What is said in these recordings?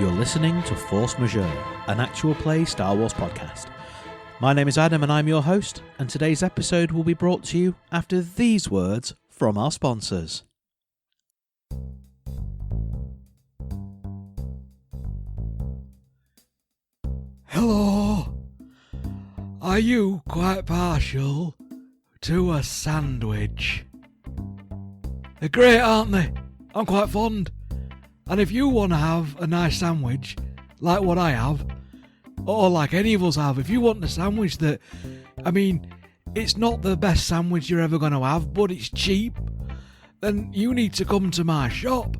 You're listening to Force Majeure, an actual play Star Wars podcast. My name is Adam and I'm your host, and today's episode will be brought to you after these words from our sponsors. Hello. Are you quite partial to a sandwich? They're great, aren't they? I'm quite fond. And if you want to have a nice sandwich, like what I have, or like any of us have, if you want a sandwich that, it's not the best sandwich you're ever going to have, but it's cheap, then you need to come to my shop,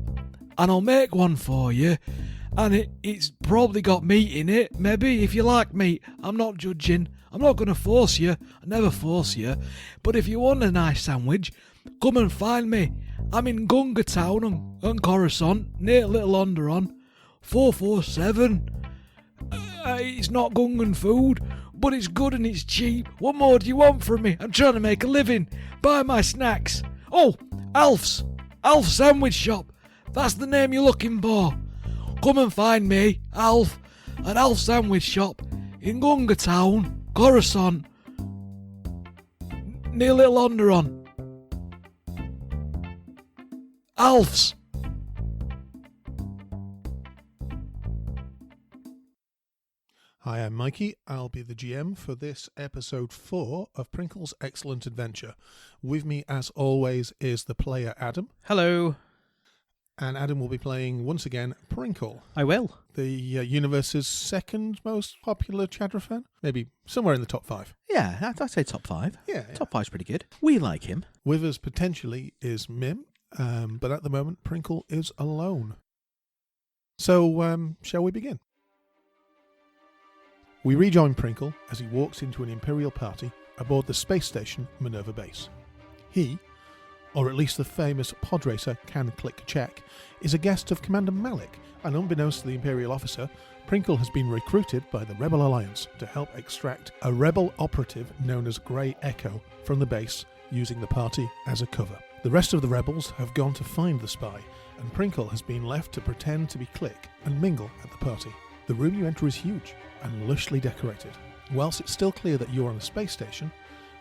and I'll make one for you. And it's probably got meat in it, maybe, if you like meat. I'm not judging. I'm not going to force you. I never force you. But if you want a nice sandwich, come and find me. I'm in Gunga Town on Coruscant, near Little Onderon, 447. It's not Gungan food, but it's good and it's cheap. What more do you want from me? I'm trying to make a living. Buy my snacks. Oh, Alf's Sandwich Shop. That's the name you're looking for. Come and find me, Alf, at Alf's Sandwich Shop in Gunga Town, Coruscant, near Little Onderon. Alf's. Hi, I'm Mikey. I'll be the GM for this episode 4 of Prinkle's Excellent Adventure. With me, as always, is the player Adam. Hello. And Adam will be playing, once again, Prinkle. I will. The universe's second most popular Chadrafan. Maybe somewhere in the top 5. Yeah, I'd say top 5. Yeah. Top 5's pretty good. We like him. With us potentially is Mim, but at the moment, Prinkle is alone. So, shall we begin? We rejoin Prinkle as he walks into an Imperial party aboard the space station Minerva Base. He, or at least the famous pod racer Can Click Check, is a guest of Commander Malik, and unbeknownst to the Imperial officer, Prinkle has been recruited by the Rebel Alliance to help extract a Rebel operative known as Grey Echo from the base, using the party as a cover. The rest of the rebels have gone to find the spy, and Prinkle has been left to pretend to be Click and mingle at the party. The room you enter is huge and lushly decorated. Whilst it's still clear that you're on a space station,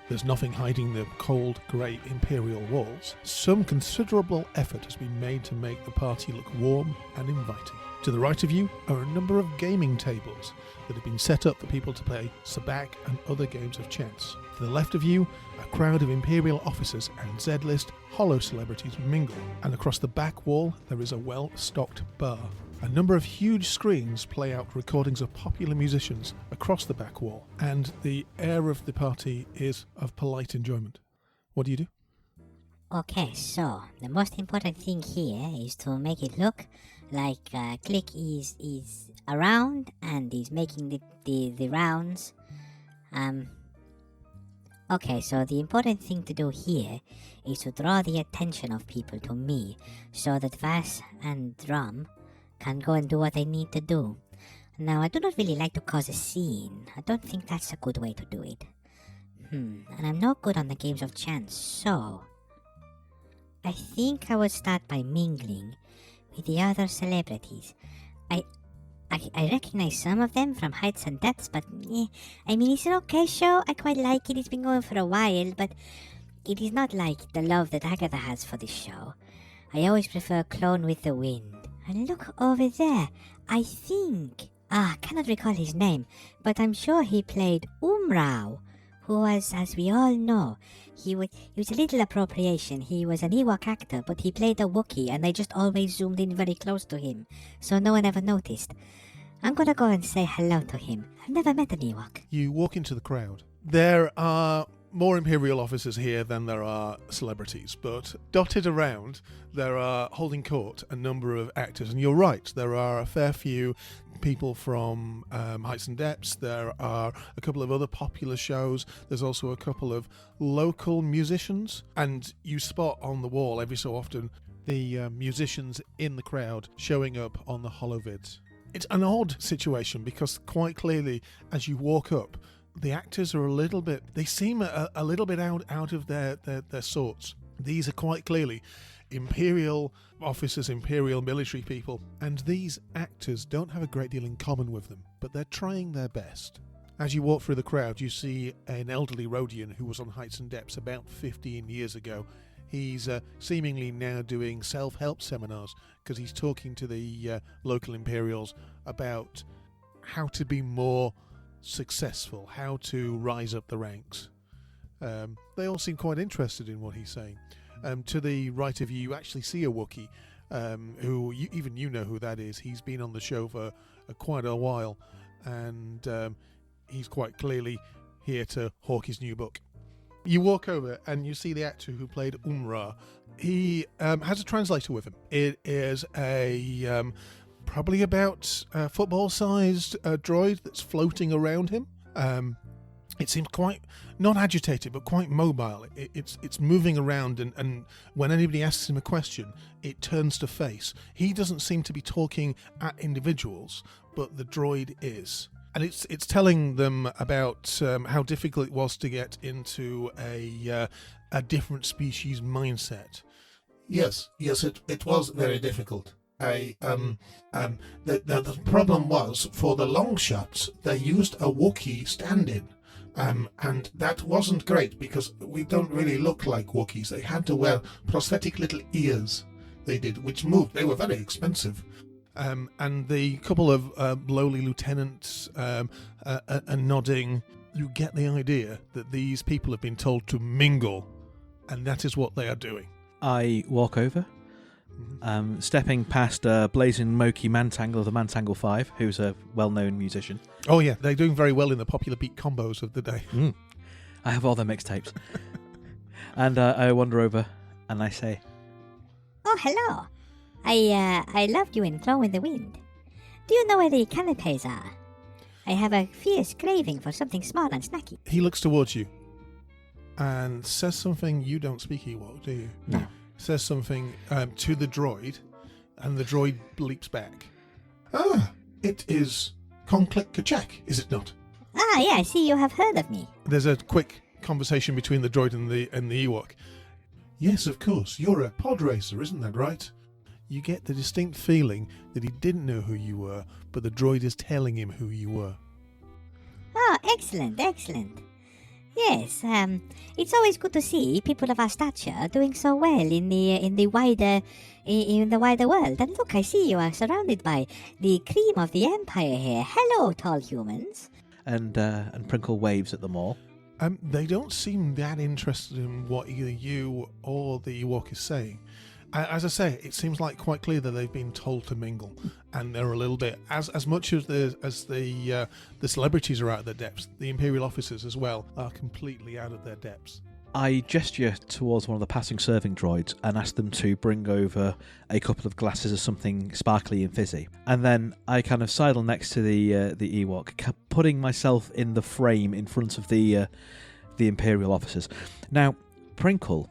there's nothing hiding the cold, grey Imperial walls. Some considerable effort has been made to make the party look warm and inviting. To the right of you are a number of gaming tables that have been set up for people to play sabacc and other games of chance. To the left of you, a crowd of Imperial officers and Z-list holo celebrities mingle, and across the back wall there is a well-stocked bar. A number of huge screens play out recordings of popular musicians across the back wall, and the air of the party is of polite enjoyment. What do you do? Okay, so the most important thing here is to make it look like Click is around and is making the rounds. Okay, so the important thing to do here is to draw the attention of people to me, so that Vass and Drum can go and do what they need to do. Now, I do not really like to cause a scene. I don't think that's a good way to do it. And I'm not good on the games of chance, so I think I would start by mingling with the other celebrities. I recognize some of them from Heights and Depths, but it's an okay show. I quite like it. It's been going for a while, but it is not like the love that Agatha has for this show. I always prefer Clone with the Wind. And look over there, I think, I cannot recall his name, but I'm sure he played Umrao, who was, as we all know, he was a little appropriation. He was an Ewok actor, but he played a Wookiee, and they just always zoomed in very close to him, so no one ever noticed. I'm gonna go and say hello to him. I've never met an Ewok. You walk into the crowd. There are more Imperial officers here than there are celebrities, but dotted around there are, holding court, a number of actors. And you're right, there are a fair few people from Heights and Depths. There are a couple of other popular shows. There's also a couple of local musicians, and you spot on the wall every so often the musicians in the crowd showing up on the holovids. It's an odd situation because quite clearly as you walk up, the actors are they seem a little bit out of their sorts. These are quite clearly Imperial officers, Imperial military people, and these actors don't have a great deal in common with them, but they're trying their best. As you walk through the crowd, you see an elderly Rhodian who was on Heights and Depths about 15 years ago. He's seemingly now doing self-help seminars because he's talking to the local Imperials about how to be more successful, how to rise up the ranks. They all seem quite interested in what he's saying. To the right of you, you actually see a Wookiee, who even you know who that is. He's been on the show for quite a while, and he's quite clearly here to hawk his new book. You walk over and you see the actor who played Umra. He has a translator with him. It is a probably about football-sized droid that's floating around him. It seems quite, not agitated, but quite mobile. It's moving around, and when anybody asks him a question, it turns to face. He doesn't seem to be talking at individuals, but the droid is. And it's telling them about how difficult it was to get into a different species mindset. Yes, it was very difficult. The problem was, for the long shots, they used a Wookiee stand-in. And that wasn't great because we don't really look like Wookiees. They had to wear prosthetic little ears, they did, which moved. They were very expensive. And the couple of lowly lieutenants are nodding. You get the idea that these people have been told to mingle, and that is what they are doing. I walk over, stepping past Blazing Moki Mantangle of the Mantangle 5, who's a well-known musician. Oh yeah, they're doing very well in the popular beat combos of the day. I have all their mixtapes. And I wander over and I say, Oh, hello. I loved you in Throw in the Wind. Do you know where the canapes are? I have a fierce craving for something small and snacky. He looks towards you and says something. You don't speak Ewok, do you? No. Says something to the droid, and the droid bleeps back. Ah, it is Conclick Kachak, is it not? Ah, yeah, I see you have heard of me. There's a quick conversation between the droid and the Ewok. Yes, of course. You're a pod racer, isn't that right? You get the distinct feeling that he didn't know who you were, but the droid is telling him who you were. Oh, excellent. Yes, it's always good to see people of our stature doing so well in the wider world. And look, I see you are surrounded by the cream of the Empire here. Hello, tall humans. and Prinkle waves at them all. They don't seem that interested in what either you or the Ewok is saying. As I say, it seems like quite clear that they've been told to mingle, and they're a little bit as much as the celebrities are out of their depths. The Imperial officers as well are completely out of their depths. I gesture towards one of the passing serving droids and ask them to bring over a couple of glasses of something sparkly and fizzy, and then I kind of sidle next to the Ewok, putting myself in the frame in front of the Imperial officers. Now, Prinkle,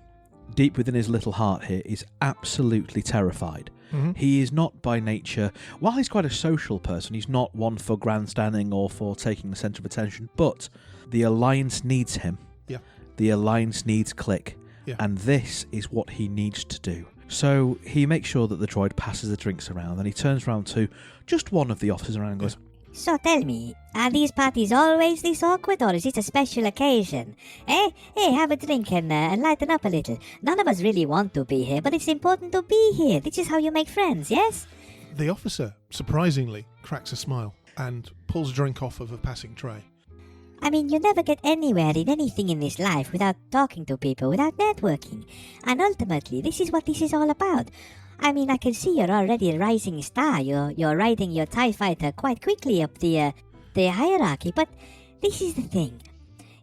deep within his little heart here, is absolutely terrified. Mm-hmm. He is not by nature, while he's quite a social person, he's not one for grandstanding or for taking the centre of attention, but the Alliance needs him. Yeah. The Alliance needs Click, yeah. And this is what he needs to do. So he makes sure that the droid passes the drinks around, and he turns around to just one of the officers around and goes, So tell me, are these parties always this awkward, or is it a special occasion? Hey, have a drink and lighten up a little. None of us really want to be here, but it's important to be here. This is how you make friends, yes? The officer, surprisingly, cracks a smile and pulls a drink off of a passing tray. I mean, you never get anywhere in anything in this life without talking to people, without networking. And ultimately, this is what this is all about. I mean, I can see you're already a rising star. You're riding your TIE fighter quite quickly up the hierarchy. But this is the thing.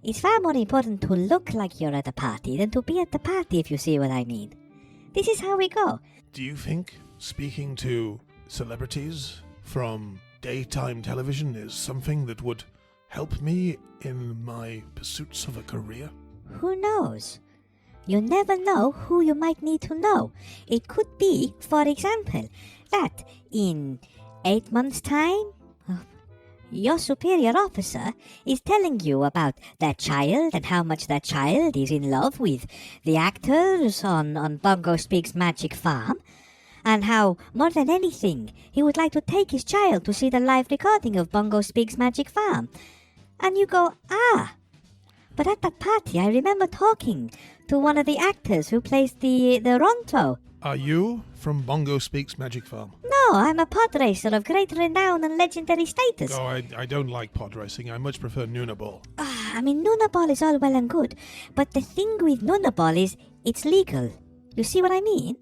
It's far more important to look like you're at a party than to be at the party, if you see what I mean. This is how we go. Do you think speaking to celebrities from daytime television is something that would help me in my pursuits of a career? Who knows? You never know who you might need to know. It could be, for example, that in 8 months' time, your superior officer is telling you about their child and how much their child is in love with the actors on Bongo Speaks Magic Farm, and how, more than anything, he would like to take his child to see the live recording of Bongo Speaks Magic Farm. And you go, but at that party I remember talking to one of the actors who plays the Ronto. Are you from Bongo Speaks Magic Farm? No, I'm a pod racer of great renown and legendary status. Oh, I don't like pod racing. I much prefer Nuna Ball. I mean, Nuna Ball is all well and good, but the thing with Nuna Ball is it's legal. You see what I mean?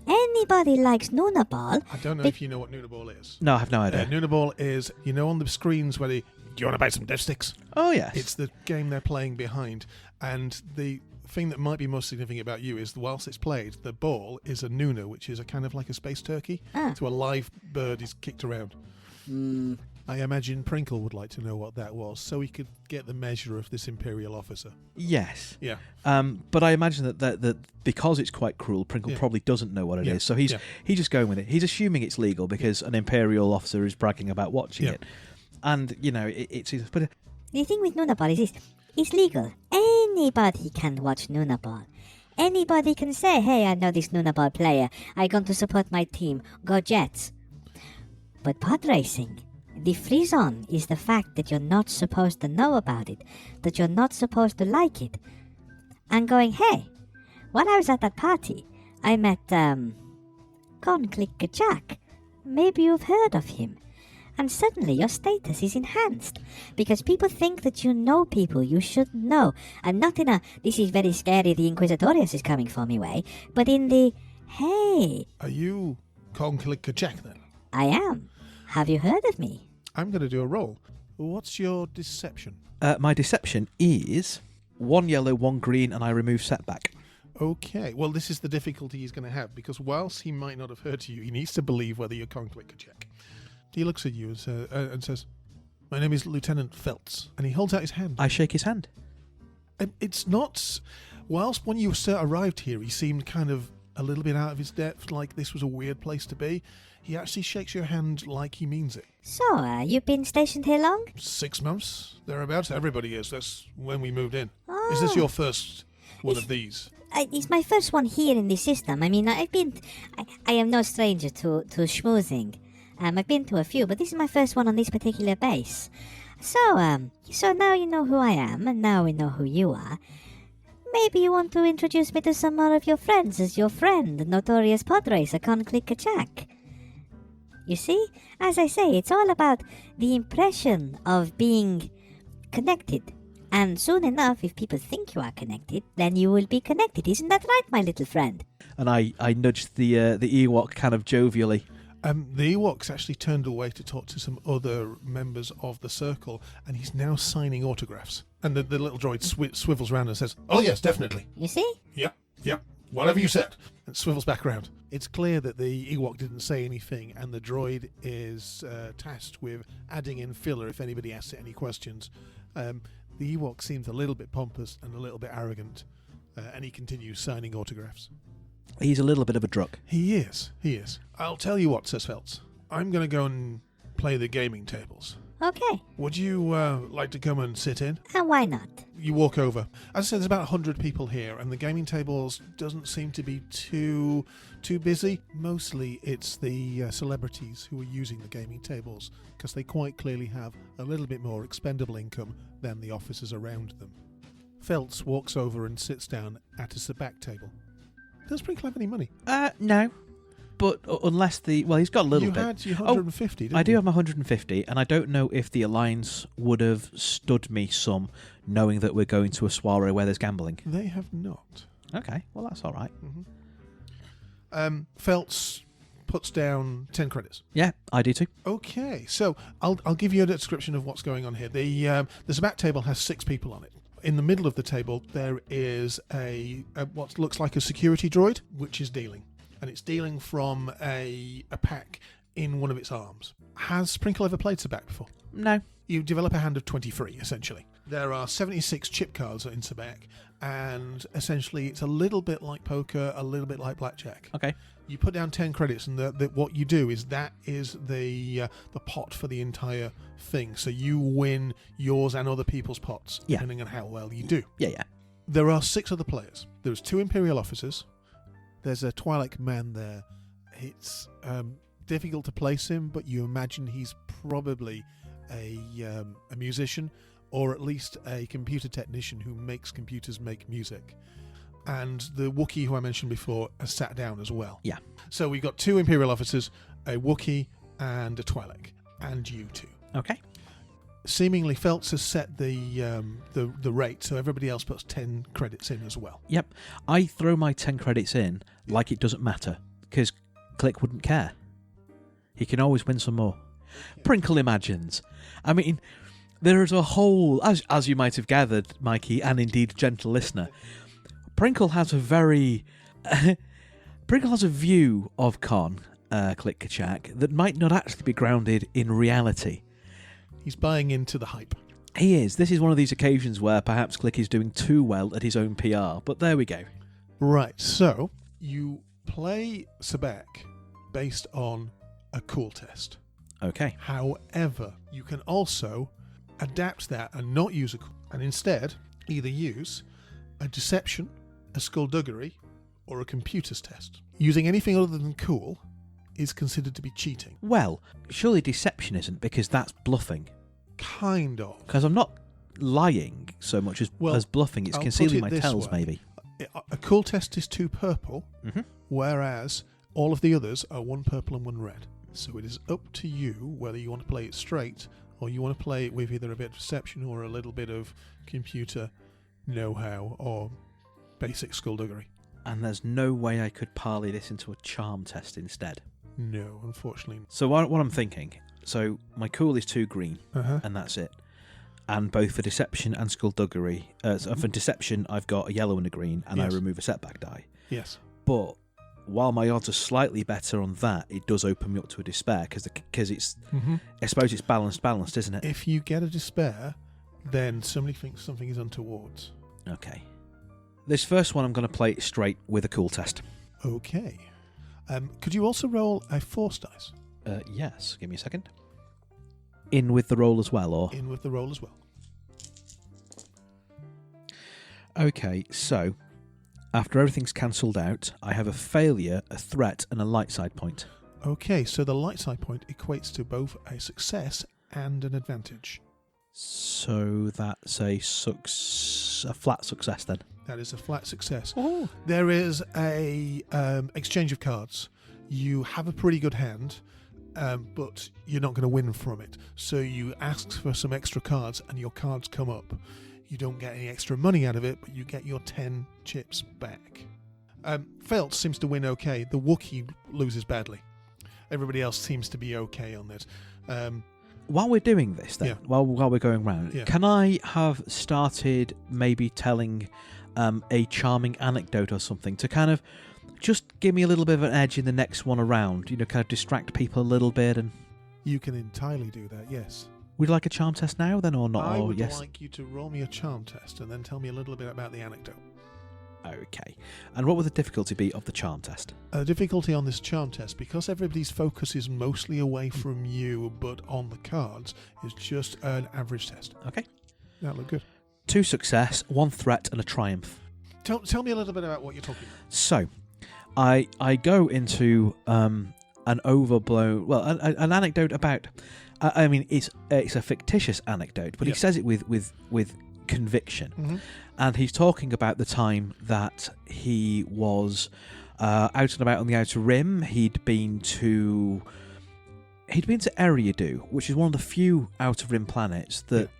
Anybody likes Nuna Ball. I don't know if you know what Nuna Ball is. No, I have no idea. Nuna Ball is, on the screens where do you want to buy some dev sticks? Oh, yes. It's the game they're playing behind. And the thing that might be most significant about you is whilst it's played, the ball is a Nuna, which is a kind of like a space turkey. So a live bird is kicked around. I imagine Prinkle would like to know what that was, so he could get the measure of this Imperial officer. Yes. Yeah. But I imagine that because it's quite cruel, Prinkle probably doesn't know what it is. So he's just going with it. He's assuming it's legal because an Imperial officer is bragging about watching it. And, it's... But the thing with Nuna Ball is this. It's legal. Anybody can watch Nuna Ball. Anybody can say, hey, I know this Nuna Ball player. I'm going to support my team. Go Jets. But pod racing... the frisson is the fact that you're not supposed to know about it, that you're not supposed to like it. And going, hey, while I was at that party, I met, Conclick Jack. Maybe you've heard of him. And suddenly your status is enhanced, because people think that you know people you shouldn't know. And not in a, this is very scary, the Inquisitorius is coming for me way, but in the, hey. Are you Conclick Jack then? I am. Have you heard of me? I'm going to do a roll. What's your deception? my deception is 1 yellow, 1 green, and I remove setback. Okay, well, this is the difficulty he's going to have, because whilst he might not have heard you, he needs to believe whether you're Conclick or Jack. He looks at you and says, "My name is Lieutenant Feltz," and he holds out his hand. I shake his hand. And it's not... Whilst when you arrived here, he seemed kind of a little bit out of his depth, like this was a weird place to be. He actually shakes your hand like he means it. So, you've been stationed here long? 6 months, thereabouts. Everybody is. That's when we moved in. Oh. Is this your first one of these? It's my first one here in the system. I mean, I am no stranger to schmoozing. I've been to a few, but this is my first one on this particular base. So now you know who I am, and now we know who you are. Maybe you want to introduce me to some more of your friends as your friend, the notorious pod racer Conclick Jack. You see, as I say, it's all about the impression of being connected. And soon enough, if people think you are connected, then you will be connected. Isn't that right, my little friend? And I nudged the Ewok kind of jovially. The Ewok's actually turned away to talk to some other members of the circle, and he's now signing autographs. And the little droid swivels around and says, "Oh yes, definitely. You see? Yep. Whatever you said." and swivels back around. It's clear that the Ewok didn't say anything, and the droid is tasked with adding in filler if anybody asks it any questions. The Ewok seems a little bit pompous and a little bit arrogant, and he continues signing autographs. He's a little bit of a druck. He is. I'll tell you what, says Feltz. I'm going to go and play the gaming tables. Okay. Would you like to come and sit in? And why not? You walk over. As I said, there's about 100 people here, and the gaming tables doesn't seem to be too busy. Mostly it's the celebrities who are using the gaming tables, because they quite clearly have a little bit more expendable income than the officers around them. Feltz walks over and sits down at a sabacc table. Does Prinkle have any money? No. But unless he's got a little bit. You had your 150, didn't you? I do have my 150, and I don't know if the Alliance would have stood me some, knowing that we're going to a soiree where there's gambling. They have not. Okay, well that's all right. Mm-hmm. Feltz puts down 10 credits. Yeah, I do too. Okay, so I'll give you a description of what's going on here. The sabacc table has 6 people on it. In the middle of the table, there is a what looks like a security droid, which is dealing. And it's dealing from a pack in one of its arms. Has Prinkle ever played sabacc before? No. You develop a hand of 23, essentially. There are 76 chip cards in Sebek, and essentially it's a little bit like poker, a little bit like blackjack. Okay. You put down 10 credits, and what you do is that is the pot for the entire thing. So you win yours and other people's pots, Yeah. depending on how well you do. Yeah. There are 6 other players. There's 2 Imperial officers. There's a Twi'lek man there. It's difficult to place him, but you imagine he's probably a musician, or at least a computer technician who makes computers make music. And the Wookiee who I mentioned before has sat down as well. Yeah. So we've got 2 Imperial officers, a Wookiee, and a Twi'lek, and you 2. Okay. Seemingly, Feltz has set the rate, so everybody else puts 10 credits in as well. Yep. I throw my 10 credits in like it doesn't matter, because Click wouldn't care. He can always win some more. Prinkle imagines. I mean, there is a whole, as you might have gathered, Mikey, and indeed gentle listener, Prinkle has a very... Prinkle has a view of Con, Click Kachak, that might not actually be grounded in reality. He's buying into the hype. He is. This is one of these occasions where perhaps Click is doing too well at his own PR, but there we go. Right, so you play Sebek based on a cool test. Okay. However, you can also adapt that and not use a cool, and instead either use a deception, a skullduggery, or a computers test. Using anything other than cool is considered to be cheating. Well, surely deception isn't, because that's bluffing. Kind of. Because I'm not lying so much as bluffing. It's I'll concealing put my it this tells, way. maybe. A cool test is 2 purple, Mm-hmm. whereas all of the others are 1 purple and 1 red. So it is up to you whether you want to play it straight or you want to play it with either a bit of deception or a little bit of computer know-how or basic skullduggery. And there's no way I could parlay this into a charm test instead. No, unfortunately. So what I'm thinking, so my cool is 2 green, Uh-huh. and that's it. And both for deception and skullduggery, so for deception I've got a yellow and a green, and Yes. I remove a setback die. Yes. But while my odds are slightly better on that, it does open me up to a despair, because it's, I suppose it's balanced, isn't it? If you get a despair, then somebody thinks something is untowards. Okay. This first one I'm going to play straight with a cool test. Okay. Could you also roll a force dice? Yes, give me a second. In with the roll as well, or? In with the roll as well. Okay, so after everything's cancelled out, I have a failure, a threat, and a light side point. Okay, so the light side point equates to both a success and an advantage. So that's a flat success then. That is a flat success. Oh. There is a exchange of cards. You have a pretty good hand, but you're not going to win from it. So you ask for some extra cards, and your cards come up. You don't get any extra money out of it, but you get your 10 chips back. Felt seems to win okay. The Wookiee loses badly. Everybody else seems to be okay on this. While we're doing this then, Yeah. while we're going round, Yeah. can I have started maybe telling a charming anecdote or something to kind of just give me a little bit of an edge in the next one around, kind of distract people a little bit? And You can entirely do that, yes. would you like a charm test now then, or not? I Or would yes? like you to roll me a charm test and then tell me a little bit about the anecdote. Okay. And what would the difficulty be of the charm test? Difficulty on this charm test, because everybody's focus is mostly away from you but on the cards, is just an average test. Okay. That look good. 2 success, 1 threat, and a triumph. Tell me a little bit about what you're talking about. So, I go into an overblown, an anecdote about. I mean, it's a fictitious anecdote, but he Yeah. says it with conviction, Mm-hmm. and he's talking about the time that he was out and about on the Outer Rim. He'd been to Eriadu, which is one of the few Outer Rim planets that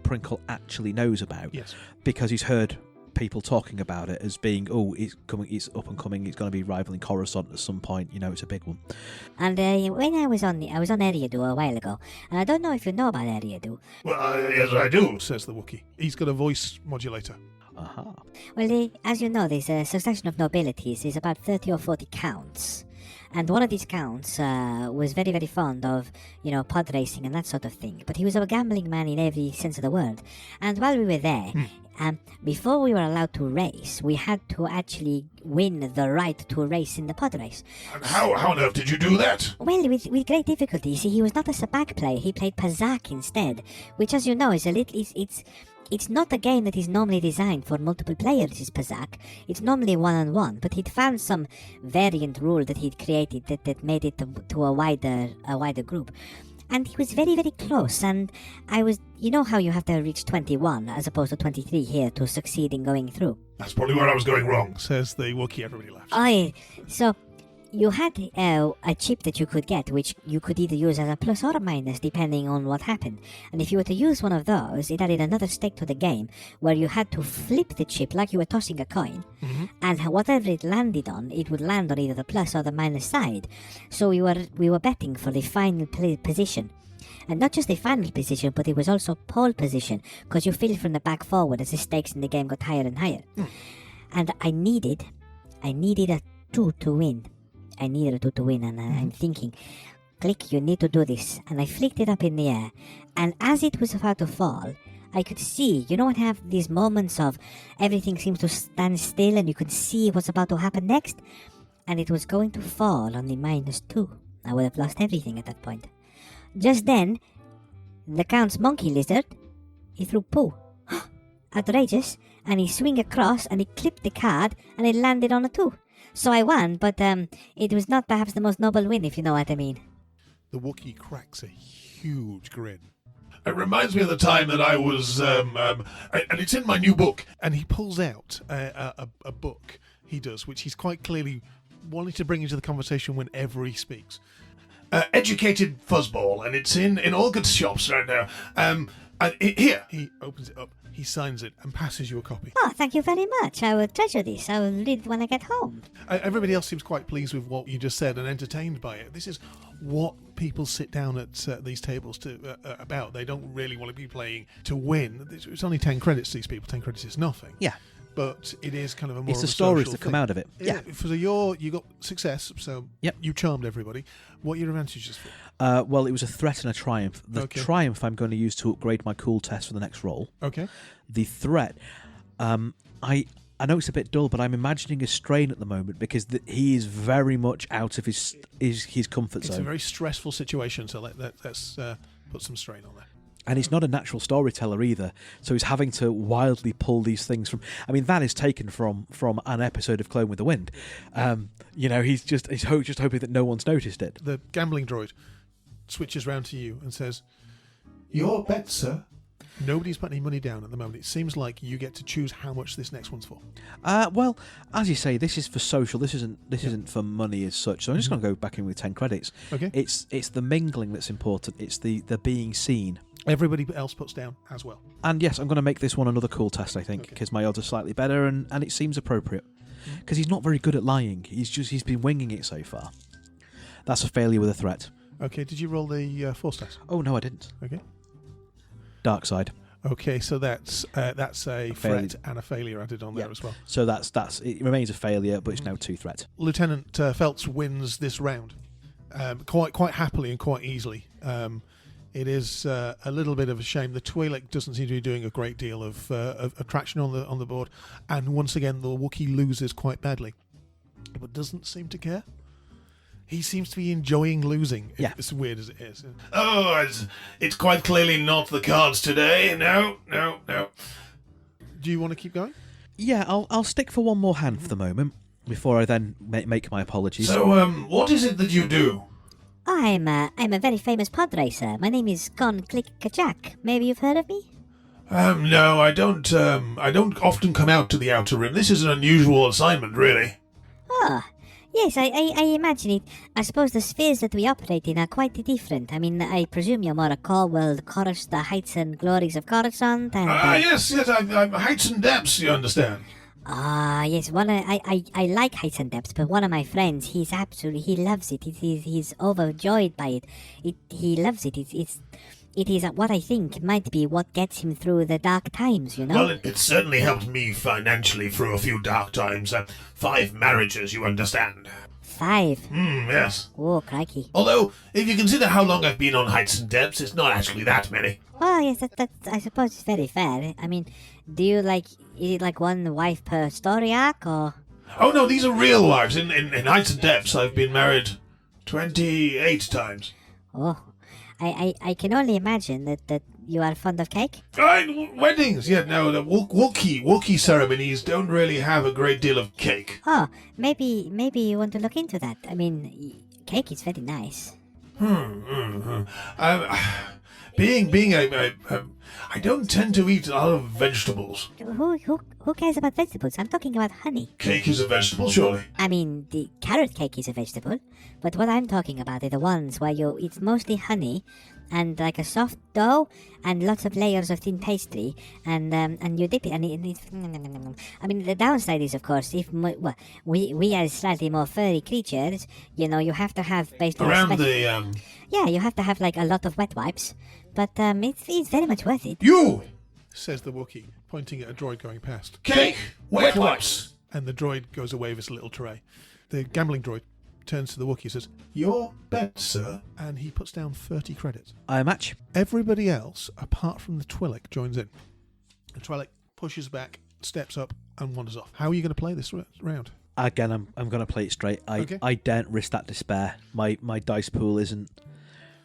Prinkle actually knows about, Yes. because he's heard people talking about it as being, it's coming, it's up and coming, it's going to be rivaling Coruscant at some point. It's a big one. And when I was on Eriadu a while ago, and I don't know if you know about Eriadu. Well, yes, I do. Says the Wookiee. He's got a voice modulator. Aha. Well, as you know, this succession of nobilities is about 30 or 40 counts. And one of these counts was very, very fond of, pod racing and that sort of thing. But he was a gambling man in every sense of the word. And while we were there, before we were allowed to race, we had to actually win the right to race in the pod race. And how on earth did you do that? Well, with great difficulty. You see, he was not a sabak player. He played Pazak instead, which, as you know, is a little... It's not a game that is normally designed for multiple players, is Pazak. It's normally one-on-one, but he'd found some variant rule that he'd created that made it to a wider group. And he was very, very close, and I was... You know how you have to reach 21 as opposed to 23 here to succeed in going through? That's probably where I was going wrong. Says the Wookiee. Everybody laughs. So... You had a chip that you could get, which you could either use as a plus or a minus, depending on what happened. And if you were to use one of those, it added another stake to the game, where you had to flip the chip like you were tossing a coin, and whatever it landed on, it would land on either the plus or the minus side. So we were betting for the final position. And not just the final position, but it was also pole position, because you filled from the back forward as the stakes in the game got higher and higher. And I needed a 2 to win. And I'm thinking, click, you need to do this. And I flicked it up in the air, and as it was about to fall, I could see, when I have these moments of everything seems to stand still and you could see what's about to happen next, and it was going to fall on the -2. I would have lost everything at that point. Just then, the Count's monkey lizard, he threw poo. Outrageous. And he swing across and he clipped the card and it landed on a 2. So I won, but it was not perhaps the most noble win, if you know what I mean. The Wookiee cracks a huge grin. It reminds me of the time that I was, and it's in my new book. And he pulls out a book, he does, which he's quite clearly wanting to bring into the conversation whenever he speaks. Educated Fuzzball, and it's in all good shops right now. Here. He opens it up, he signs it, and passes you a copy. Oh, thank you very much. I will treasure this. I will read it when I get home. Everybody else seems quite pleased with what you just said and entertained by it. This is what people sit down at these tables about. They don't really want to be playing to win. It's only 10 credits to these people. 10 credits is nothing. Yeah. But it is kind of a more It's of the a stories social that come thing. out of it. Yeah. So you got success, so Yep. you charmed everybody. What are your advantages for? Well, it was a threat and a triumph. The triumph I'm going to use to upgrade my cool test for the next roll. Okay. The threat, I know it's a bit dull, but I'm imagining a strain at the moment because he is very much out of his comfort zone. It's a very stressful situation, so let's put some strain on that. And he's not a natural storyteller either, so he's having to wildly pull these things from... I mean, that is taken from an episode of Clone with the Wind. He's just hoping that no one's noticed it. The gambling droid switches round to you and says, Your bet, sir. nobody's put any money down at the moment. It seems like you get to choose how much this next one's for. Well, as you say, this is for social. This isn't for money as such. So I'm just going to go back in with 10 credits. Okay. It's the mingling that's important. It's the being seen. Everybody else puts down as well. And yes, I'm going to make this one another cool test, I think, because my odds are slightly better and it seems appropriate. Because he's not very good at lying. He's been winging it so far. That's a failure with a threat. Okay, did you roll the force test? Oh, no, I didn't. Okay. Dark side. Okay, so that's a threat and a failure added on there as well. So that's it remains a failure, but it's now 2 threats. Lieutenant Feltz wins this round quite happily and quite easily. It is a little bit of a shame. The Twi'lek doesn't seem to be doing a great deal of traction on the board, and once again the Wookiee loses quite badly, but doesn't seem to care. He seems to be enjoying losing, as weird as it is. Oh, it's quite clearly not the cards today. No. Do you want to keep going? Yeah, I'll stick for one more hand for the moment before I then make my apologies. So, what is it that you do? I'm a very famous pod racer. My name is Gon Click Kachak. Maybe you've heard of me? No, I don't often come out to the Outer Rim. This is an unusual assignment, really. Oh, yes, I imagine it. I suppose the spheres that we operate in are quite different. I mean, I presume you're more a core world, chorus, the heights and glories of Coruscant, and... Yes, I'm heights and depths, you understand. Yes, I like heights and depths, but one of my friends, he loves it. He's overjoyed by it. He loves it. It is what I think might be what gets him through the dark times, you know? Well, it certainly helped me financially through a few dark times. 5 marriages, you understand. 5. Yes. Oh, crikey. Although, if you consider how long I've been on heights and depths, it's not actually that many. Well, yes, that I suppose it's very fair. I mean, is it like one wife per story arc, or? Oh no, these are real wives. In heights and depths, I've been married 28 times. Oh, I can only imagine that you are fond of cake. Weddings, yeah, no, the Wookiee ceremonies don't really have a great deal of cake. Oh, maybe you want to look into that. I mean, cake is very nice. Being I don't tend to eat a lot of vegetables. Who cares about vegetables? I'm talking about honey. Cake is a vegetable, surely. I mean, the carrot cake is a vegetable, but what I'm talking about are the ones where it's mostly honey and like a soft dough and lots of layers of thin pastry, and you dip it, and it's. I mean, the downside is, of course, we as slightly more furry creatures, you have to have based on yeah, you have to have like a lot of wet wipes, but it's very much worth it. You, says the Wookiee, pointing at a droid going past. cake, wet wipes. And the droid goes away with his little tray. The gambling droid turns to the Wookiee and says, Your bet, sir. and he puts down 30 credits. I match. Everybody else, apart from the Twi'lek, joins in. The Twi'lek pushes back, steps up, and wanders off. How are you going to play this round? Again, I'm going to play it straight. I daren't risk that despair. My dice pool isn't.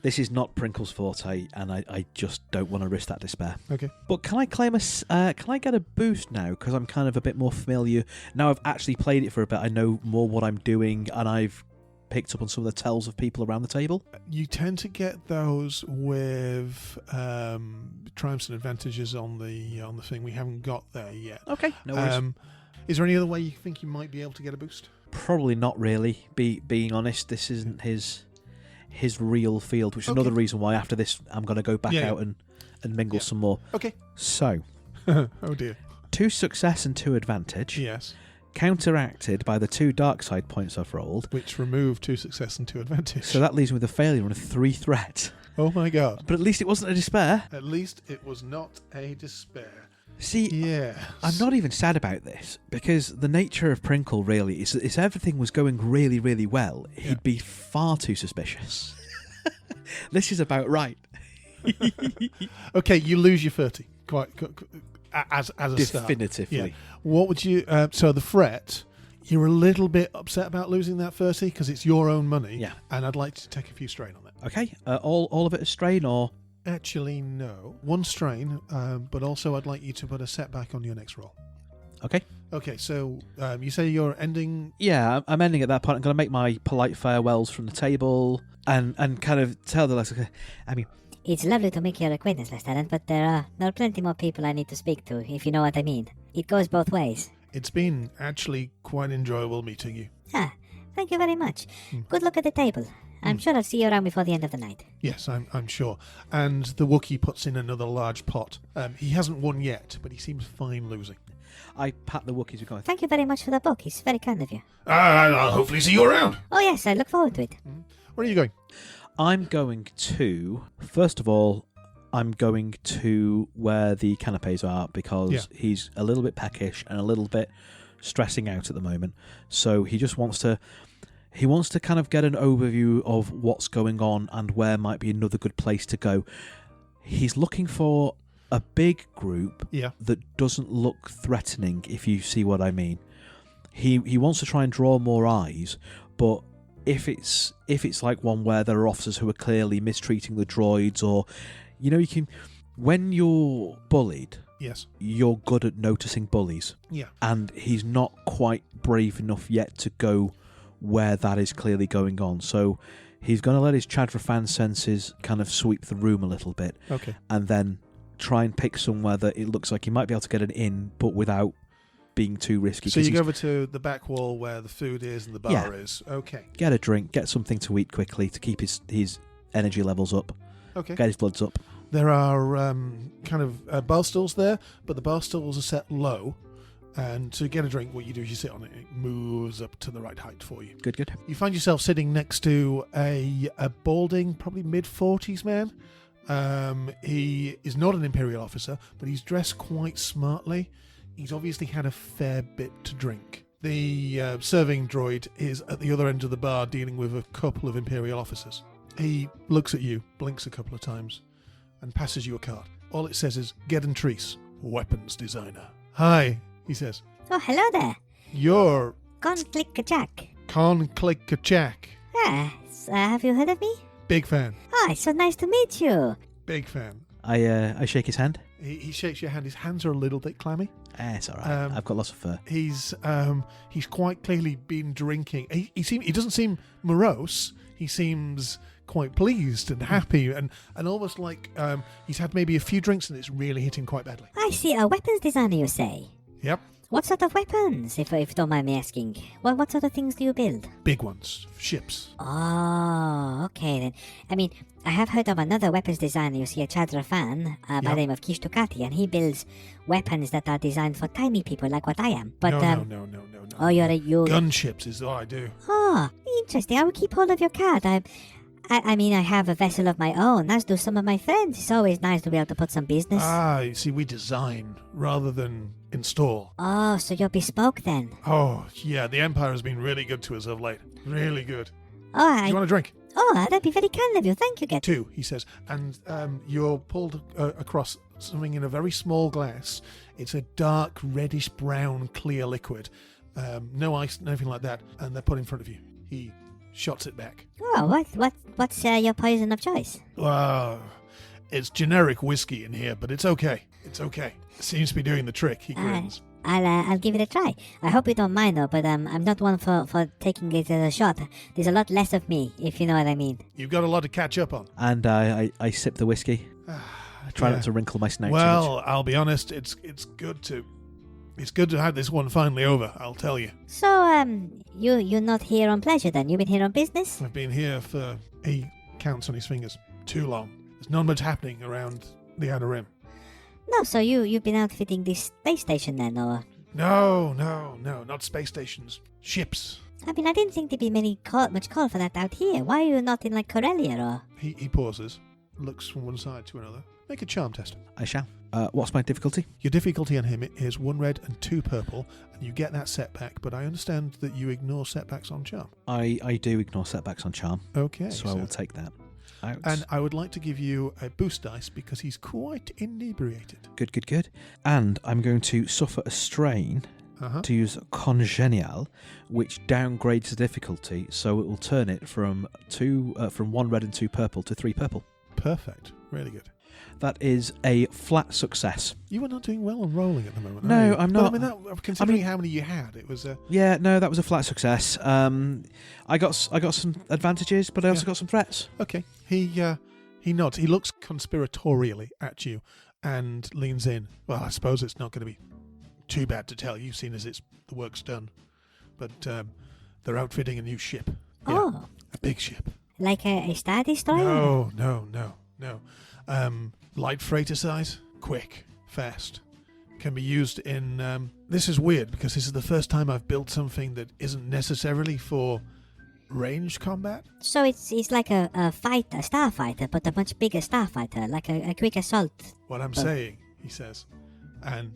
This is not Prinkle's forte, and I just don't want to risk that despair. Okay. But can I claim can I get a boost now? Because I'm kind of a bit more familiar now. I've actually played it for a bit. I know more what I'm doing, and I've picked up on some of the tells of people around the table. You tend to get those with triumphs and advantages on the thing. We haven't got there yet. Okay, no worries. Is there any other way you think you might be able to get a boost? Probably not really. Being honest, this isn't his real field, which is another reason why after this I'm going to go back out and mingle some more. Okay. So, oh dear. 2 success and 2 advantage. Yes. Counteracted by the 2 dark side points I've rolled. Which remove 2 success and 2 advantage. So that leaves me with a failure and a 3 threat. Oh my god. But at least it wasn't a despair. At least it was not a despair. See, yes. I'm not even sad about this, because the nature of Prinkle really is if everything was going really, really well, he'd be far too suspicious. This is about right. Okay, you lose your 30. Quite as a start. Definitively. Yeah. What would you... so the threat, you're a little bit upset about losing that 30 because it's your own money. Yeah. And I'd like to take a few strain on that. Okay, all of it a strain, or... Actually, no. 1 strain, but also I'd like you to put a setback on your next roll. Okay. Okay, so you say you're ending... Yeah, I'm ending at that point. I'm going to make my polite farewells from the table and kind of tell the Lexicon. I mean... It's lovely to make your acquaintance, Lieutenant, but there are plenty more people I need to speak to, if you know what I mean. It goes both ways. It's been actually quite enjoyable meeting you. Ah, thank you very much. Good luck at the table. I'm sure I'll see you around before the end of the night. Yes, I'm sure. And the Wookiee puts in another large pot. He hasn't won yet, but he seems fine losing. I pat the Wookiees going. Thank you very much for the book. It's very kind of you. I'll hopefully see you around. Oh yes, I look forward to it. Where are you going? I'm going to... First of all, I'm going to where the canapes are, because he's a little bit peckish and a little bit stressing out at the moment. So he just wants to... He wants to kind of get an overview of what's going on and where might be another good place to go. He's looking for a big group that doesn't look threatening, if you see what I mean. He wants to try and draw more eyes, but if it's like one where there are officers who are clearly mistreating the droids, or you can, when you're bullied, you're good at noticing bullies. Yeah. And he's not quite brave enough yet to go where that is clearly going on. So he's going to let his Chadrafan senses kind of sweep the room a little bit. Okay. And then try and pick somewhere that it looks like he might be able to get an in, but without being too risky. So you go over to the back wall where the food is and the bar is. Okay. Get a drink, get something to eat quickly to keep his energy levels up. Okay. Get his bloods up. There are kind of bar stools there, but the bar stools are set low. And to get a drink, what you do is you sit on it. It moves up to the right height for you. Good. You find yourself sitting next to a balding, probably mid-40s man. He is not an Imperial officer, but he's dressed quite smartly. He's obviously had a fair bit to drink. The serving droid is at the other end of the bar dealing with a couple of Imperial officers. He looks at you, blinks a couple of times, and passes you a card. All it says is, Gedden Treese, weapons designer. Hi, he says. Oh, hello there. You're Con-click-a-jack. Con-click-a-jack. Have you heard of me? Big fan. Oh, it's so nice to meet you. Big fan. I shake his hand. He shakes your hand. His hands are a little bit clammy. It's all right. I've got lots of fur. He's quite clearly been drinking. He doesn't seem morose. He seems quite pleased and happy and almost like he's had maybe a few drinks and it's really hit him quite badly. I see. A weapons designer, you say? Yep. What sort of weapons, if you don't mind me asking? What sort of things do you build? Big ones. Ships. Oh, okay then. I mean, I have heard of another weapons designer, you see, a Chadra fan, by the name of Kish Ducati, and he builds weapons that are designed for tiny people like what I am. But No. Oh, you're Gunships is all I do. Oh, interesting. I will keep hold of your card. I mean, I have a vessel of my own, as do some of my friends. It's always nice to be able to put some business. You see, we design rather than install. Oh, so you're bespoke then? Oh, yeah, the Empire has been really good to us of late. Really good. Oh, Do you want a drink? Oh, that'd be very kind of you. Thank you, Get. 2, he says. And you're pulled across something in a very small glass. It's a dark, reddish-brown, clear liquid. No ice, nothing like that. And they're put in front of you. He shots it back. Oh, what's your poison of choice? It's generic whiskey in here, but it's okay. It's okay. Seems to be doing the trick, he grins. I'll give it a try. I hope you don't mind though, but I'm not one for taking it as a shot. There's a lot less of me, if you know what I mean. You've got a lot to catch up on. And I sip the whiskey. I try not to wrinkle my snout too Well, much. I'll be honest, it's good to have this one finally over, I'll tell you. So, you're not here on pleasure then? You've been here on business? I've been here for, he counts on his fingers, too long. There's not much happening around the Outer Rim. No, so you've been outfitting this space station then, or? No, not space stations. Ships. I mean, I didn't think there'd be much call for that out here. Why are you not in, like, Corellia, or? He pauses, looks from one side to another. Make a charm test. I shall. What's my difficulty? Your difficulty on him is 1 red and 2 purple, and you get that setback, but I understand that you ignore setbacks on charm. I do ignore setbacks on charm. Okay. So I will take that out. And I would like to give you a boost dice because he's quite inebriated. Good. And I'm going to suffer a strain to use Congenial, which downgrades the difficulty, so it will turn it from 1 red and 2 purple to 3 purple. Perfect. Really good. That is a flat success. You are not doing well on rolling at the moment. No, are you? I'm not. But, considering how many you had, it was a... Yeah, no, that was a flat success. I got some advantages, but I also got some threats. Okay. He nods. He looks conspiratorially at you and leans in. Well, I suppose it's not going to be too bad to tell you, seeing as the work's done. But they're outfitting a new ship. Oh. A big ship. Like a Star Destroyer? No. Light freighter size, quick, fast. Can be used in... this is weird because this is the first time I've built something that isn't necessarily for ranged combat. So it's like a starfighter, but a much bigger starfighter, like a quick assault. What I'm saying, he says, and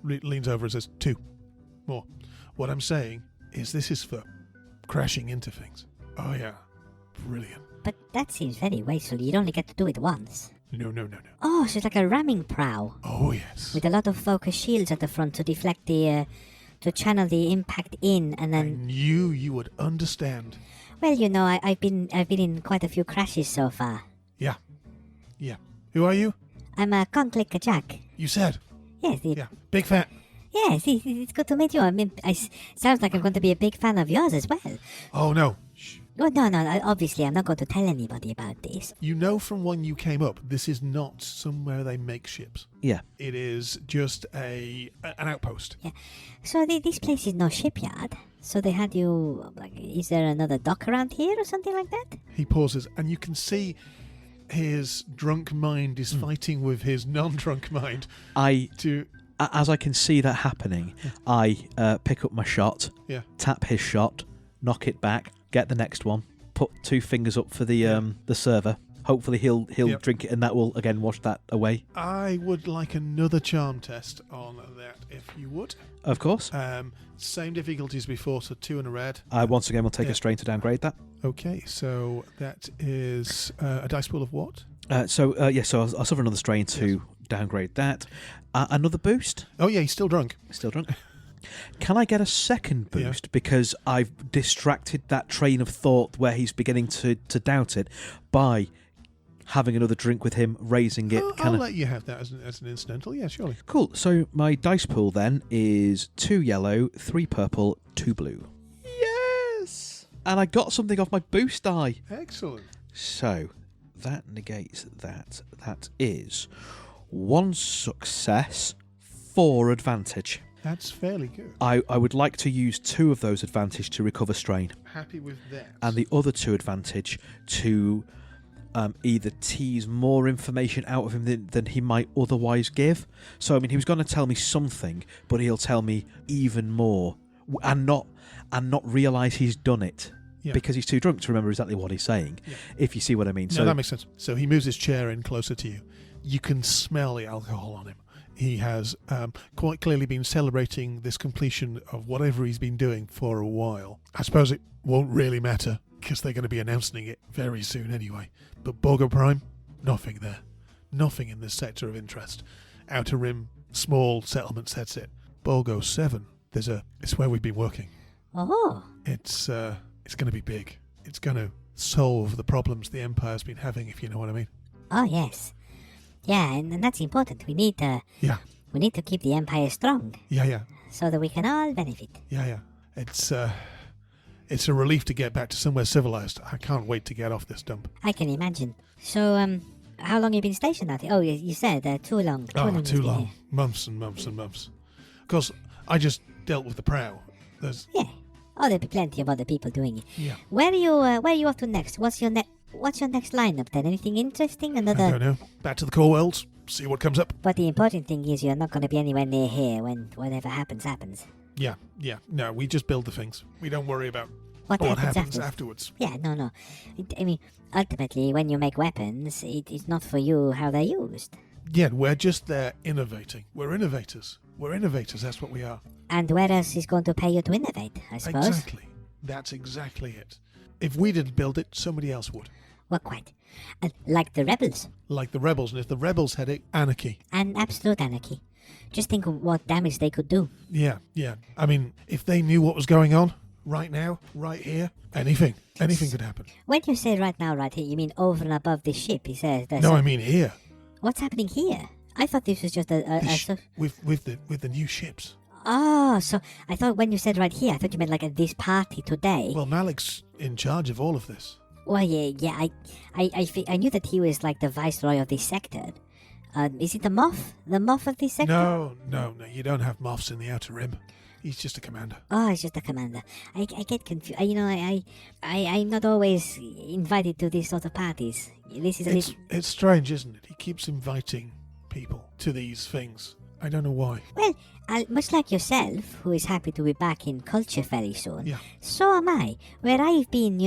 leans over and says, 2 more. What I'm saying is this is for crashing into things. Oh yeah, brilliant. But that seems very wasteful. You'd only get to do it once. No. Oh, so it's like a ramming prow. Oh yes. With a lot of focus shields at the front to deflect to channel the impact in, and then... I knew you would understand. Well, you know, I've been in quite a few crashes so far. Yeah. Who are you? I'm a Con-click-a-jack. You said. Yes. Yeah. Big fan. Yes, it's good to meet you. I mean, sounds like I'm going to be a big fan of yours as well. Oh no. Shh. Oh, no, obviously I'm not going to tell anybody about this. You know from when you came up, this is not somewhere they make ships. Yeah. It is just an outpost. Yeah. So this place is no shipyard. So they had you, like, is there another dock around here or something like that? He pauses, and you can see his drunk mind is fighting with his non-drunk mind. As I can see that happening, I pick up my shot, tap his shot, knock it back, get the next one, put 2 fingers up for the server, hopefully he'll Yep. drink it, and that will again wash that away. I would like another charm test on that, if you would. Of course. Same difficulties before, so 2 and a red. Once again, we'll take Yeah. a strain to downgrade that. Okay, so that is a dice pool of what? So I'll suffer another strain to downgrade that. Another boost. Oh yeah, he's still drunk. Still drunk. Can I get a second boost because I've distracted that train of thought where he's beginning to doubt it by having another drink with him, raising it. I'll let you have that as an incidental. Yeah, surely. Cool. So my dice pool then is 2 yellow, 3 purple, 2 blue. Yes! And I got something off my boost die. Excellent. So that negates that. That is 1 success, 4 advantage. That's fairly good. I would like to use 2 of those advantage to recover strain, Happy with that. and the other 2 advantage to either tease more information out of him than he might otherwise give. So I mean, he was going to tell me something, but he'll tell me even more, and not realise he's done it because he's too drunk to remember exactly what he's saying. Yeah. If you see what I mean. No, So that makes sense. So he moves his chair in closer to you. You can smell the alcohol on him. He has quite clearly been celebrating this completion of whatever he's been doing for a while. I suppose it won't really matter because they're going to be announcing it very soon anyway. But Borgo Prime, nothing there. Nothing in this sector of interest. Outer Rim, small settlement sets it. Borgo 7, it's where we've been working. Oh, It's going to be big. It's going to solve the problems the Empire's been having, if you know what I mean. oh yes. Yeah, and that's important. We need to keep the Empire strong Yeah. so that we can all benefit. Yeah. It's a relief to get back to somewhere civilized. I can't wait to get off this dump. I can imagine. So, how long have you been stationed out here? Oh, you said too long. Too you've been long. here. Months and months and months. Of course, I just dealt with the prow. Yeah. Oh, there'll be plenty of other people doing it. Yeah. Where are you off to next? What's your next lineup then? Anything interesting? I don't know. Back to the core worlds. See what comes up. But the important thing is you're not going to be anywhere near here when whatever happens. Yeah. No, we just build the things. We don't worry about What what happens happens afterwards? afterwards. Yeah, no. I mean, ultimately, when you make weapons, it's not for you how they're used. Yeah, we're just there innovating. We're innovators. That's what we are. And where else is going to pay you to innovate, I suppose? Exactly. That's exactly it. If we didn't build it, somebody else would. Well, quite. Like the rebels. Like the rebels, and if the rebels had it, anarchy. And absolute anarchy. Just think of what damage they could do. Yeah. I mean, if they knew what was going on right now, right here, anything could happen. When you say right now, right here, you mean over and above this ship? He says. No, I mean here. What's happening here? I thought this was just With the new ships. Oh, so I thought when you said right here, I thought you meant like at this party today. Well, Malik's in charge of all of this. Well, yeah. I knew that he was like the viceroy of this sector. Is it the Moff? The Moff of this sector? No. You don't have Moffs in the Outer Rim. He's just a commander. Oh, he's just a commander. I get confused. I'm not always invited to these sort of parties. This is It's strange, isn't it? He keeps inviting people to these things. I don't know why. Well, much like yourself, who is happy to be back in culture very soon, Yeah. so am I. Where I've been,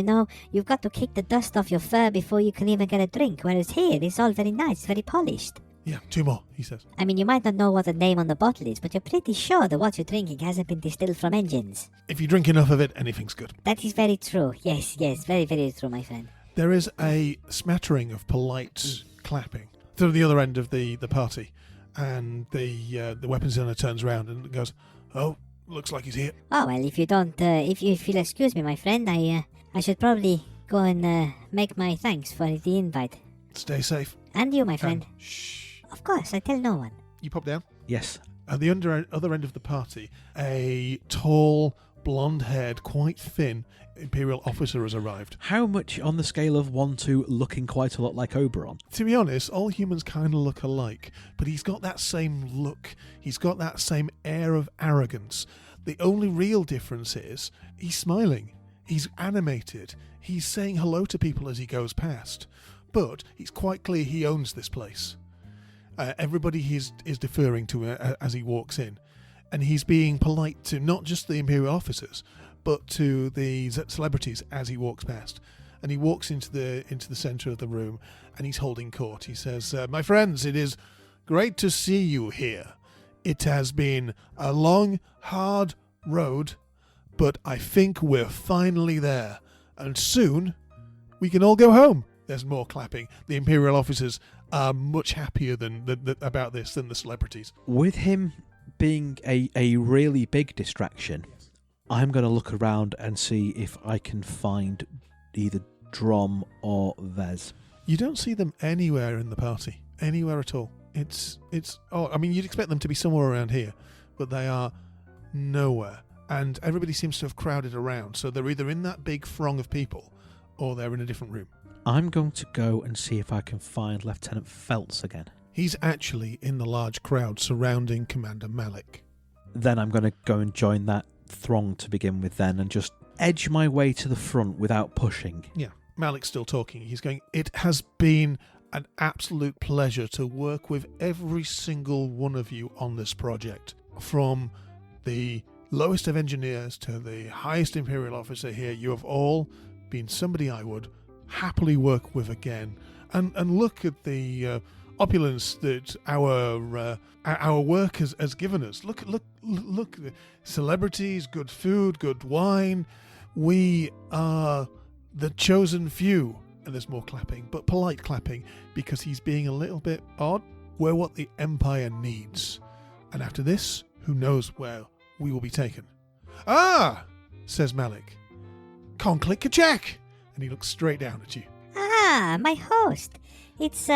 you've got to kick the dust off your fur before you can even get a drink, whereas here, it's all very nice, very polished. Yeah, 2 more, he says. I mean, you might not know what the name on the bottle is, but you're pretty sure that what you're drinking hasn't been distilled from engines. If you drink enough of it, anything's good. That is very true. Yes, very, very true, my friend. There is a smattering of polite clapping through the other end of the party, and the weapons owner turns around and goes, "Oh, looks like he's here." Oh, well, if you'll excuse me, my friend, I should probably go and make my thanks for the invite. Stay safe. And you, my friend. And shh. Of course, I tell no one. You pop down. yes. At the other end of the party, a tall, blonde-haired, quite thin Imperial officer has arrived. How much on the scale of 1 to looking quite a lot like Oberon? To be honest, all humans kind of look alike, but he's got that same look. He's got that same air of arrogance. The only real difference is he's smiling. He's animated. He's saying hello to people as he goes past. But it's quite clear he owns this place. Everybody is deferring to as he walks in. And he's being polite to not just the Imperial officers, but to the celebrities as he walks past. and he walks into the centre of the room, and he's holding court. He says, "My friends, it is great to see you here. It has been a long, hard road, but I think we're finally there, and soon we can all go home." There's more clapping. The Imperial officers are much happier about this than the celebrities. With him being a really big distraction, I'm going to look around and see if I can find either Drom or Vez. You don't see them anywhere in the party, anywhere at all. You'd expect them to be somewhere around here, but they are nowhere. And everybody seems to have crowded around, so they're either in that big throng of people or they're in a different room. I'm going to go and see if I can find Lieutenant Feltz again. He's actually in the large crowd surrounding Commander Malik. Then I'm going to go and join that throng to begin with then, and just edge my way to the front without pushing. Yeah, Malik's still talking. He's going, "It has been an absolute pleasure to work with every single one of you on this project. From the lowest of engineers to the highest Imperial officer here, you have all been somebody I would happily work with again. And look at the opulence that our work has given us. Look, celebrities, good food, good wine. We are the chosen few." And there's more clapping, but polite clapping, because he's being a little bit odd. "We're what the Empire needs. And after this, who knows where we will be taken." "Ah," says Malik. "Conclick Kachak." And he looks straight down at you. Ah, my host. It's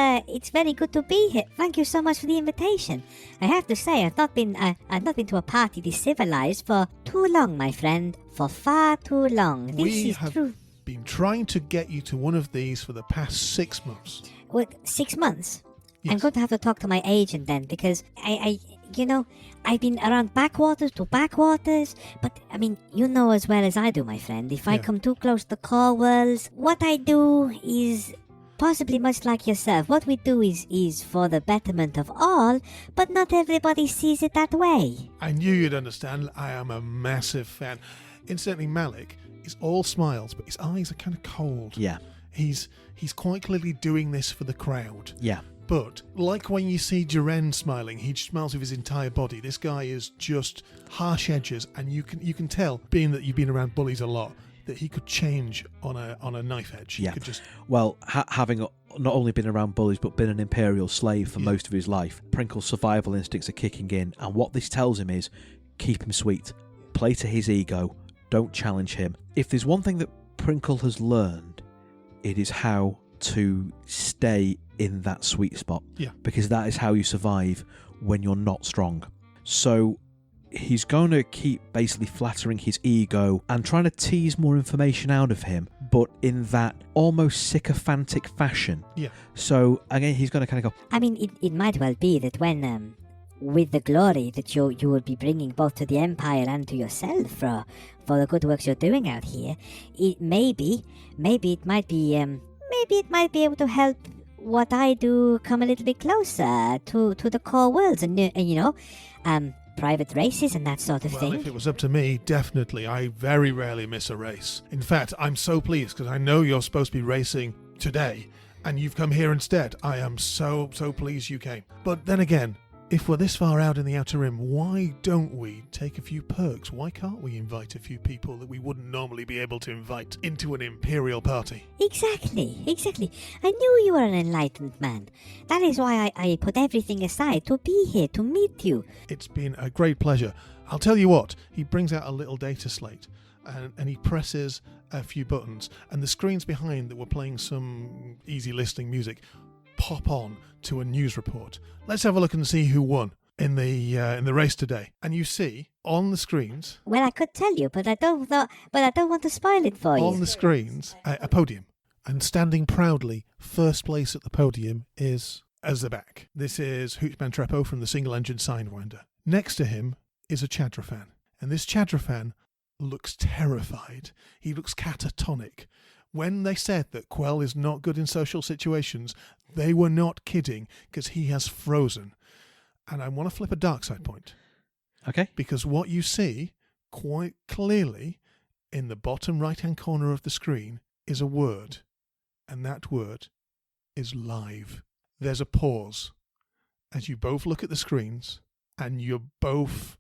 very good to be here. Thank you so much for the invitation. I have to say, I've not been to a party this civilized for too long, my friend. For far too long. This is true. Been trying to get you to one of these for the past 6 months. What, 6 months? Yes. I'm going to have to talk to my agent then, because I've been around backwaters to backwaters, but I mean, you know as well as I do, my friend, if I come too close to core worlds, what I do is possibly much like yourself. What we do is for the betterment of all, but not everybody sees it that way. I knew you'd understand. I am a massive fan. Incidentally, Malik is all smiles, but his eyes are kind of cold. Yeah. He's quite clearly doing this for the crowd. Yeah. But like when you see Jaren smiling, he smiles with his entire body. This guy is just harsh edges, and you can tell, being that you've been around bullies a lot, that he could change on a knife edge. Yeah. He could just... Well, having not only been around bullies, but been an Imperial slave for most of his life, Prinkle's survival instincts are kicking in, and what this tells him is, keep him sweet, play to his ego, don't challenge him. If there's one thing that Prinkle has learned, it is how to stay in that sweet spot. Yeah. Because that is how you survive when you're not strong. So he's going to keep basically flattering his ego and trying to tease more information out of him, but in that almost sycophantic fashion. Yeah. So again, he's going to kind of go... I mean, it might well be that when, with the glory that you will be bringing both to the Empire and to yourself for the good works you're doing out here, it maybe it might be able to help what I do come a little bit closer to the core worlds and private races and that sort of thing. Well, if it was up to me, definitely. I very rarely miss a race. In fact, I'm so pleased because I know you're supposed to be racing today and you've come here instead. I am so pleased you came. But then again, if we're this far out in the Outer Rim, why don't we take a few perks? Why can't we invite a few people that we wouldn't normally be able to invite into an Imperial party? Exactly. I knew you were an enlightened man. That is why I put everything aside to be here, to meet you. It's been a great pleasure. I'll tell you what, he brings out a little data slate and he presses a few buttons, and the screens behind that were playing some easy listening music pop on to a news report. Let's have a look and see who won in the race today. And you see on the screens. Well, I could tell you, but I don't want to spoil it for you. On the screens, a podium, and standing proudly, first place at the podium is Azabak. This is Hoochman Trepo from the Single Engine Sidewinder. Next to him is a Chadrafan, and this Chadrafan looks terrified. He looks catatonic. When they said that Quell is not good in social situations, they were not kidding, because he has frozen. And I want to flip a dark side point. Okay. Because what you see quite clearly in the bottom right-hand corner of the screen is a word, and that word is live. There's a pause as you both look at the screens and you're both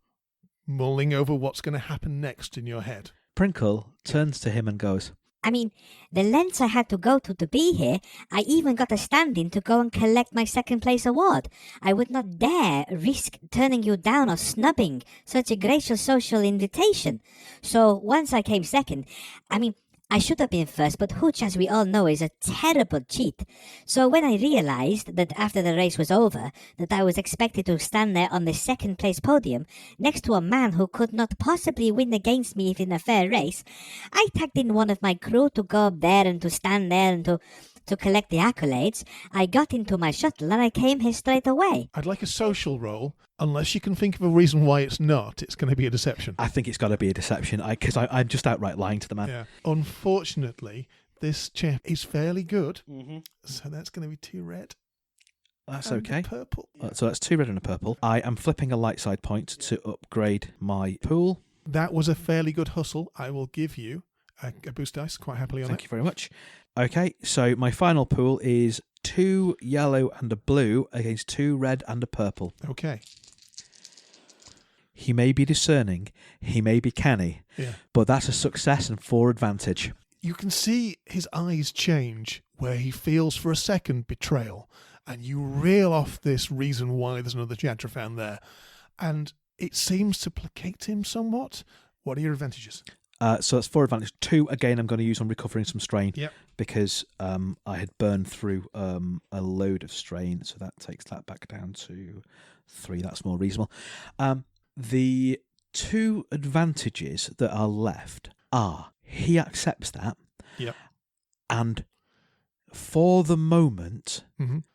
mulling over what's going to happen next in your head. Prinkle turns to him and goes, I mean, the lengths I had to go to be here, I even got a stand-in to go and collect my second place award. I would not dare risk turning you down or snubbing such a gracious social invitation. So once I came second, I mean, I should have been first, but hooch, as we all know, is a terrible cheat. So when I realized that after the race was over, that I was expected to stand there on the second place podium, next to a man who could not possibly win against me if in a fair race, I tagged in one of my crew to go up there and to stand there and to collect the accolades. I got into my shuttle and I came here straight away. I'd like a social roll. Unless you can think of a reason why it's not, it's going to be a deception. I think it's got to be a deception, because I'm just outright lying to the man. Yeah. Unfortunately, this chap is fairly good, so that's going to be 2 red. That's and okay. Purple. So that's 2 red and a purple. I am flipping a light side point to upgrade my pool. That was a fairly good hustle. I will give you a boost dice quite happily on Thank it. you very much. Okay, so my final pool is 2 yellow and a blue against 2 red and a purple. Okay. He may be discerning, he may be canny, but that's a success and 4 advantage. You can see his eyes change where he feels for a second betrayal, and you reel off this reason why there's another Jadrofan there, and it seems to placate him somewhat. What are your advantages? So that's 4 advantage. 2, again, I'm going to use on recovering some strain because I had burned through a load of strain, so that takes that back down to 3. That's more reasonable. The 2 advantages that are left are he accepts that, and for the moment,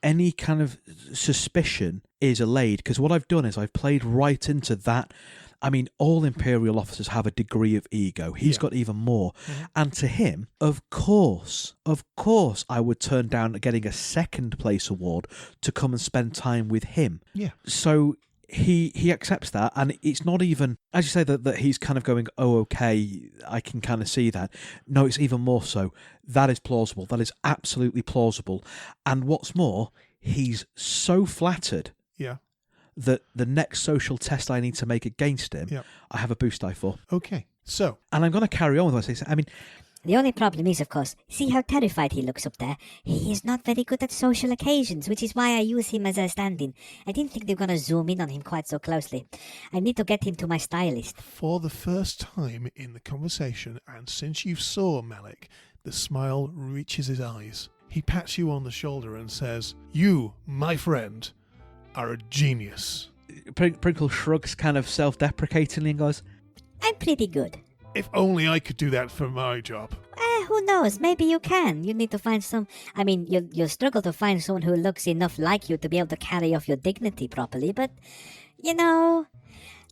any kind of suspicion is allayed, because what I've done is I've played right into that. I mean, all Imperial officers have a degree of ego. He's got even more. And to him, of course, I would turn down getting a second place award to come and spend time with him. Yeah. So he accepts that, and it's not even, as you say, that he's kind of going, oh, okay, I can kind of see that. No, it's even more so. That is plausible. That is absolutely plausible. And what's more, he's so flattered that the next social test I need to make against him, I have a boost die for. Okay, so... And I'm going to carry on with what I say. I mean... The only problem is, of course, see how terrified he looks up there? He is not very good at social occasions, which is why I use him as a stand-in. I didn't think they were going to zoom in on him quite so closely. I need to get him to my stylist. For the first time in the conversation, and since you saw Malik, the smile reaches his eyes. He pats you on the shoulder and says, "You, my friend, are a genius." Prinkle shrugs kind of self-deprecatingly and goes, I'm pretty good. If only I could do that for my job. Who knows? Maybe you can. You need to find some... I mean, you'll struggle to find someone who looks enough like you to be able to carry off your dignity properly, but, you know...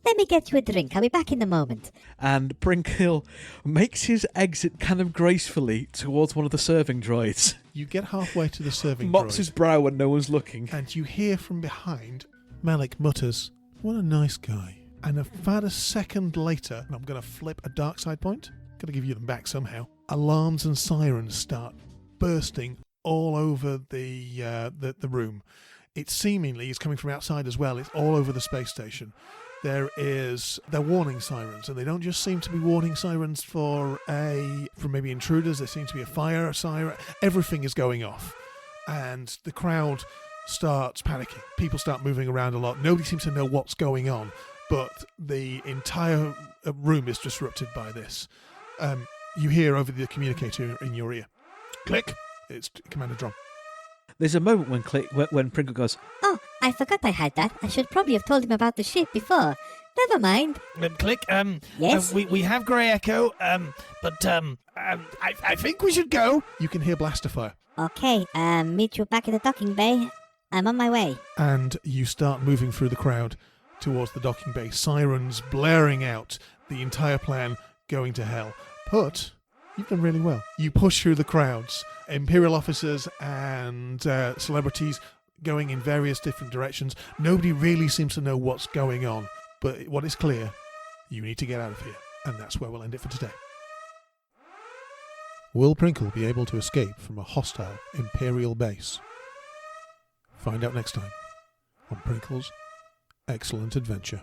Let me get you a drink. I'll be back in a moment. And Prinkle makes his exit kind of gracefully towards one of the serving droids. You get halfway to the serving Mops droid, his brow when no one's looking. and you hear from behind, Malik mutters, "What a nice guy." And about a second later, and I'm going to flip a dark side point, got to give you them back somehow, alarms and sirens start bursting all over the room. It seemingly is coming from outside as well. It's all over the space station. They're warning sirens, and they don't just seem to be warning sirens for maybe intruders. There seems to be a fire siren. Everything is going off, and the crowd starts panicking. People start moving around a lot. Nobody seems to know what's going on, but the entire room is disrupted by this. You hear over the communicator in your ear, "Click!" It's Commander Drum. There's a moment when Prinkle goes, Oh, I forgot I had that. I should probably have told him about the ship before. Never mind. Click. Yes? We have Grey Echo. But I think we should go. You can hear blaster fire. Okay, meet you back at the docking bay. I'm on my way. And you start moving through the crowd towards the docking bay, sirens blaring out, the entire plan going to hell. But you've done really well. You push through the crowds, Imperial officers and celebrities going in various different directions. Nobody really seems to know what's going on, but what is clear, you need to get out of here, and that's where we'll end it for today. Will Prinkle be able to escape from a hostile Imperial base? Find out next time on Prinkle's Excellent Adventure.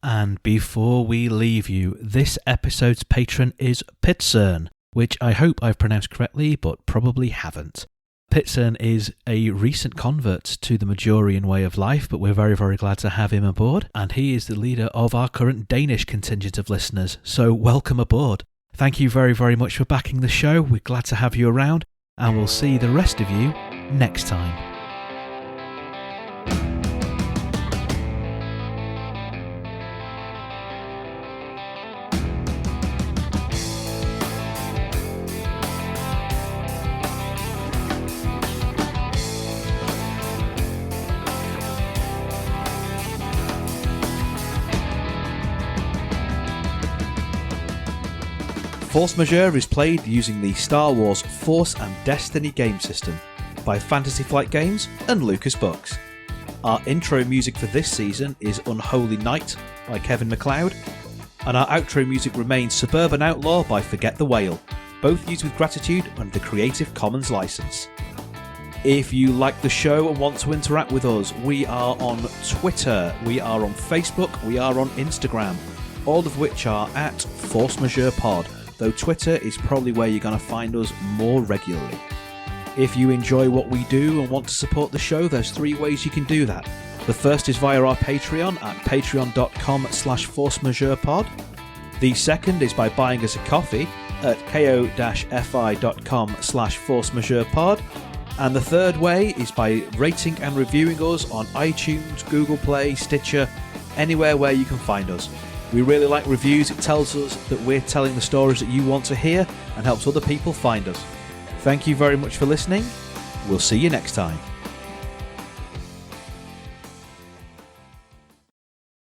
And before we leave you, this episode's patron is Pitzern, which I hope I've pronounced correctly, but probably haven't. Pitzern is a recent convert to the Majorian way of life, but we're very, very glad to have him aboard, and he is the leader of our current Danish contingent of listeners, so welcome aboard. Thank you very, very much for backing the show. We're glad to have you around, and we'll see the rest of you next time. Force Majeure is played using the Star Wars Force and Destiny game system by Fantasy Flight Games and Lucas Books. Our intro music for this season is Unholy Night by Kevin MacLeod, and our outro music remains Suburban Outlaw by Forget the Whale, both used with gratitude under the Creative Commons license. If you like the show and want to interact with us, we are on Twitter, we are on Facebook, we are on Instagram, all of which are at Force Majeure Pod, though Twitter is probably where you're going to find us more regularly. If you enjoy what we do and want to support the show, there's 3 ways you can do that. The first is via our Patreon at patreon.com/forcemajeurepod. The second is by buying us a coffee at ko-fi.com/forcemajeurepod. And the third way is by rating and reviewing us on iTunes, Google Play, Stitcher, anywhere where you can find us. We really like reviews. It tells us that we're telling the stories that you want to hear and helps other people find us. Thank you very much for listening. We'll see you next time.